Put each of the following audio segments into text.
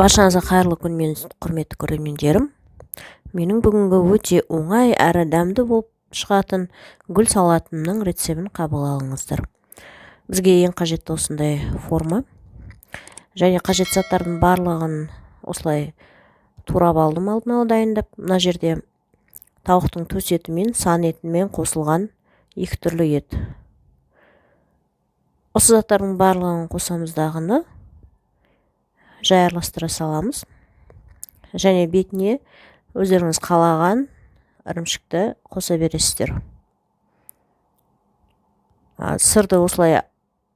Баршаңызға қайырлы күн, мен құрметті көрермендерім. Менің бүгінгі өте оңай әрі дәмді болып шығатын гүл салатымның рецебін қабыл алыңыздар. Бізге ең қажетті осындай форма және қажет заттардың барлығын осылай турап алдым, алдын ала дайындап. Мына жерде тауықтың төс еті мен сан етімен қосылған екі түрлі ет. Осы заттардың барлығын қосамыз дағыны жай араластыра саламыз. Және бетіне өздеріңіз қалаған ірімшікті қоса бересіздер. Сырды осылай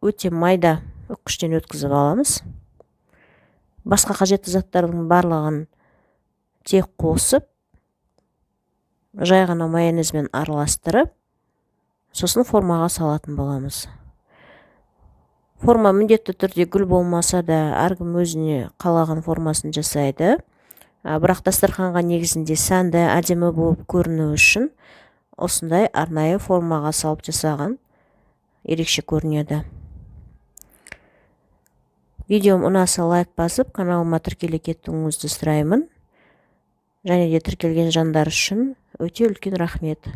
өте майда үккіштен өткізіп аламыз. Басқа қажетті заттардың барлығын тек қосып, жай ғана майонезбен араластырып, сосын формаға салатын боламыз. Форма міндетті түрде гүл болмаса да, әркім өзіне қалаған формасын жасайды. Бірақ дастарханға негізінде сәнді, әдемі болып көріну үшін осындай арнайы формаға салып жасаған ерекше көрінеді. Видеом ұнаса лайк басып, каналыма тіркеле кетуіңізді сұраймын. Және де тіркелген жандар үшін өте үлкен рахмет.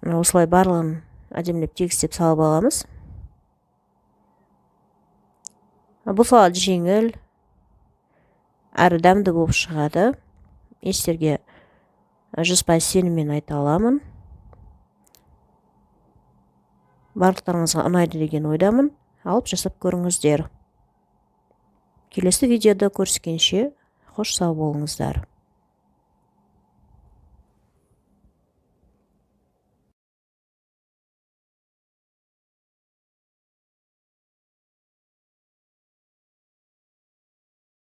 Осылай барлығын әдемілеп тегістеп салып аламыз. Бұл салат жеңіл әрі дәмді болып шығады. Сіздерге 100% сеніммен айта аламын. Барлықтарыңызға ұнайды деген ойдамын. Алып жасап көріңіздер. Келесі видеода көріскенше қош сау болыңыздар.